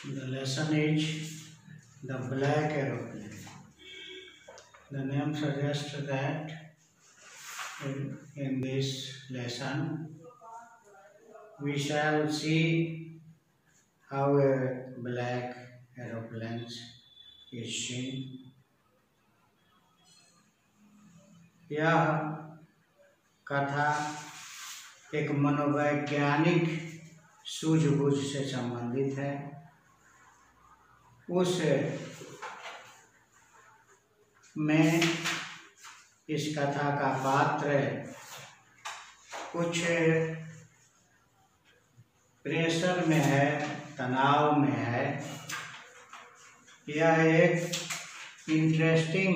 The lesson is the black aeroplane. The name suggests that in this lesson we shall see how a black aeroplane is seen. यह कथा एक मनोवैज्ञानिक सूझबूझ से संबंधित है। उस में इस कथा का पात्र कुछ प्रेशर में है, तनाव में है। यह एक इंटरेस्टिंग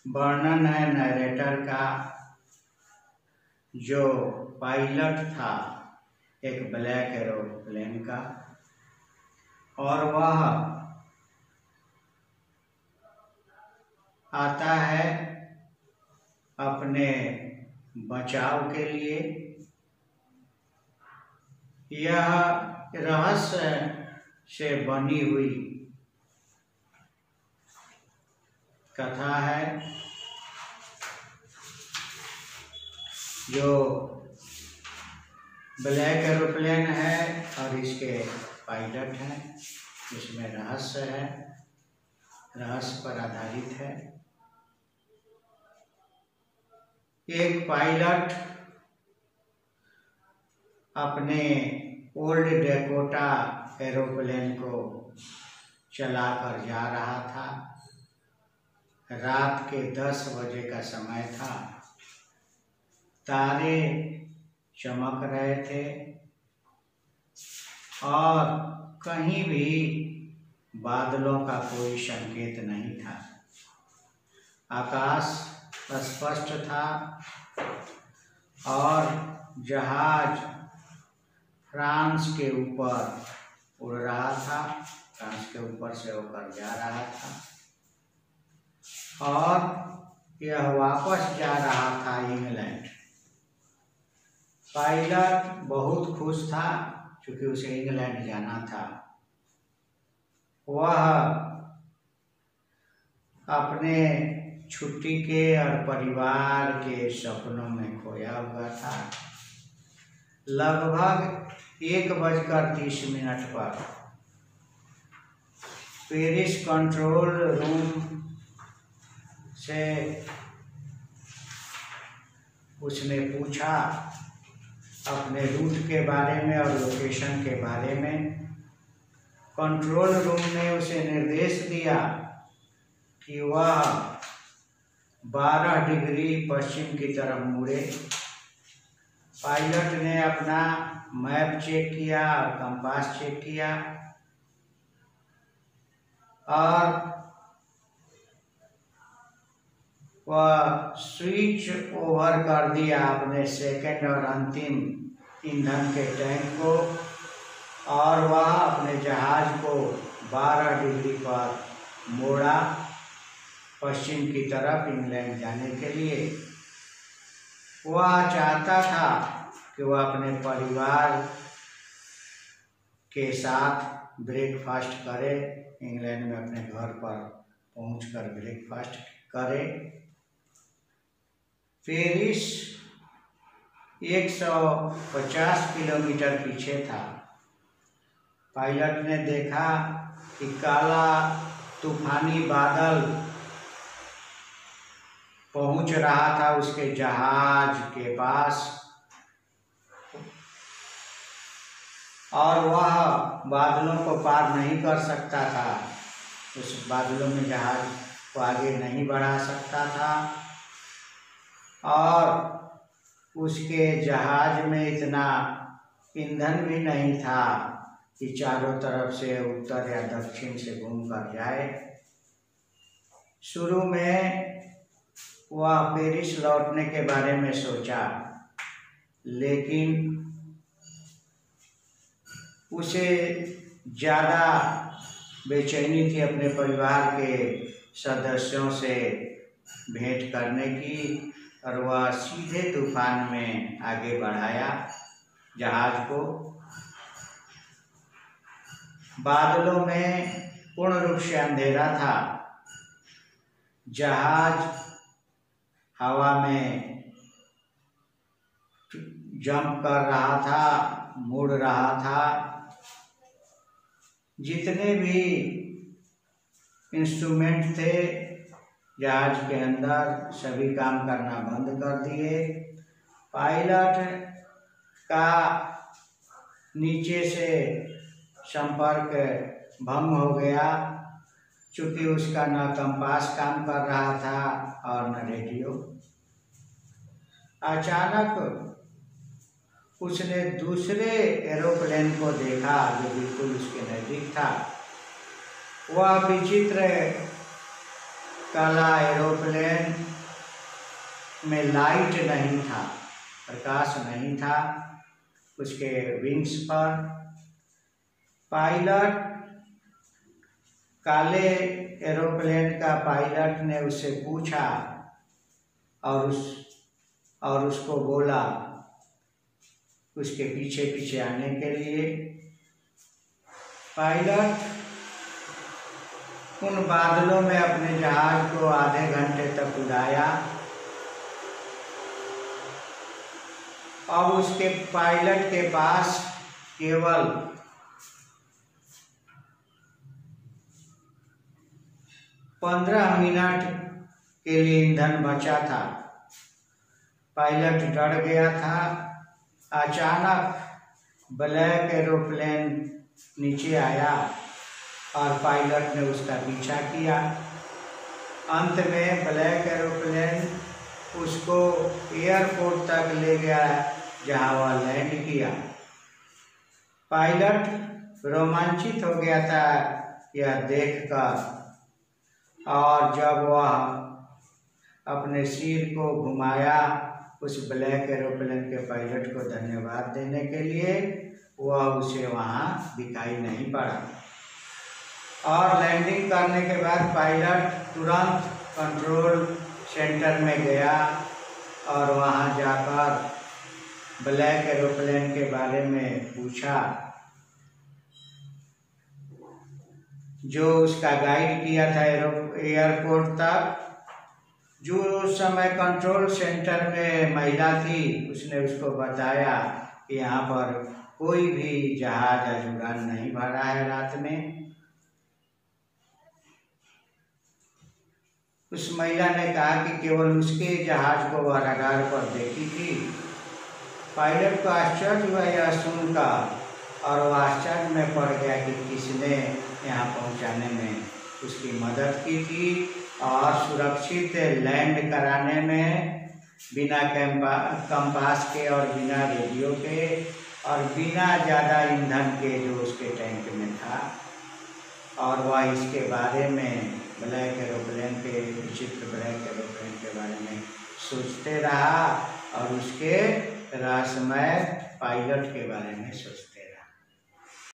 वर्णन है नरेटर का, जो पायलट था एक ब्लैक एरोप्लेन का, और वह आता है अपने बचाव के लिए। यह रहस्य से बनी हुई कथा है, जो ब्लैक एरोप्लेन है और इसके पायलट हैं। इसमें रहस्य है, रहस्य पर आधारित है। एक पायलट अपने ओल्ड डेकोटा एरोप्लेन को चलाकर जा रहा था। रात के 10 बजे का समय था। तारे चमक रहे थे और कहीं भी बादलों का कोई संकेत नहीं था। आकाश स्पष्ट था और जहाज फ्रांस के ऊपर उड़ रहा था। फ्रांस के ऊपर से होकर जा रहा था और यह वापस जा रहा था इंग्लैंड। पायलट बहुत खुश था क्योंकि उसे इंग्लैंड जाना था। वह अपने छुट्टी के और परिवार के सपनों में खोया हुआ था। लगभग 1:30 पर पेरिस कंट्रोल रूम से उसने पूछा अपने रूट के बारे में और लोकेशन के बारे में। कंट्रोल रूम ने उसे निर्देश दिया कि वह 12 डिग्री पश्चिम की तरफ मुड़े। पायलट ने अपना मैप चेक किया और कंपास चेक किया और वह स्विच ओवर कर दिया अपने सेकंड और अंतिम ईंधन के टैंक को, और वह अपने जहाज को 12 डिग्री पर मोड़ा पश्चिम की तरफ इंग्लैंड जाने के लिए। वह चाहता था कि वह अपने परिवार के साथ ब्रेकफास्ट करे, इंग्लैंड में अपने घर पर पहुंचकर ब्रेकफास्ट करे। पेरिस 150 किलोमीटर पीछे था। पायलट ने देखा कि काला तूफानी बादल पहुंच रहा था उसके जहाज के पास, और वह बादलों को पार नहीं कर सकता था। उस बादलों में जहाज को आगे नहीं बढ़ा सकता था और उसके जहाज में इतना ईंधन भी नहीं था कि चारों तरफ से उत्तर या दक्षिण से घूमकर जाए। शुरू में वह पेरिस लौटने के बारे में सोचा, लेकिन उसे ज़्यादा बेचैनी थी अपने परिवार के सदस्यों से भेंट करने की, और वह सीधे तूफान में आगे बढ़ाया जहाज को। बादलों में पूर्ण रूप से अंधेरा था। जहाज हवा में जंप कर रहा था, मुड़ रहा था। जितने भी इंस्ट्रूमेंट थे जहाज के अंदर सभी काम करना बंद कर दिए। पायलट का नीचे से संपर्क भंग हो गया, चूँकि उसका न कंपास काम कर रहा था और न रेडियो। अचानक उसने दूसरे एरोप्लेन को देखा जो बिल्कुल उसके नज़दीक था। वह विचित्र काला एरोप्लेन में लाइट नहीं था, प्रकाश नहीं था उसके विंग्स पर। पायलट, काले एरोप्लेन का पायलट ने उससे पूछा और उसको बोला उसके पीछे पीछे आने के लिए। पायलट उन बादलों में अपने जहाज को आधे घंटे तक उड़ाया। अब उसके पायलट के पास केवल 15 मिनट के लिए ईंधन बचा था। पायलट डर गया था। अचानक ब्लैक एरोप्लेन नीचे आया और पायलट ने उसका पीछा किया। अंत में ब्लैक एरोप्लेन उसको एयरपोर्ट तक ले गया जहां वह लैंड किया। पायलट रोमांचित हो गया था यह देखकर, और जब वह अपने सिर को घुमाया उस ब्लैक एरोप्लेन के पायलट को धन्यवाद देने के लिए, वह उसे वहाँ दिखाई नहीं पड़ा। और लैंडिंग करने के बाद पायलट तुरंत कंट्रोल सेंटर में गया और वहाँ जाकर ब्लैक एरोप्लेन के बारे में पूछा। जो उसका गाइड किया था एयरपोर्ट तक, जो उस समय कंट्रोल सेंटर में महिला थी, उसने उसको बताया कि यहाँ पर कोई भी जहाज आज उड़ान नहीं भरा है रात में। उस महिला ने कहा कि केवल उसके जहाज को वह रडार पर देखी थी। पायलट को आश्चर्य हुआ यह सुनकर, और वह आश्चर्य में पड़ गया कि किसने यहाँ पहुँचाने में उसकी मदद की थी और सुरक्षित लैंड कराने में बिना कंपास के और बिना रेडियो के और बिना ज़्यादा ईंधन के जो उसके टैंक में था। और वह इसके बारे में ब्लैक एरोप्लेन के विचित्र ब्लैक एरोप्लेन के बारे में सोचते रहा और उसके रहस्यमय पायलट के बारे में सोचते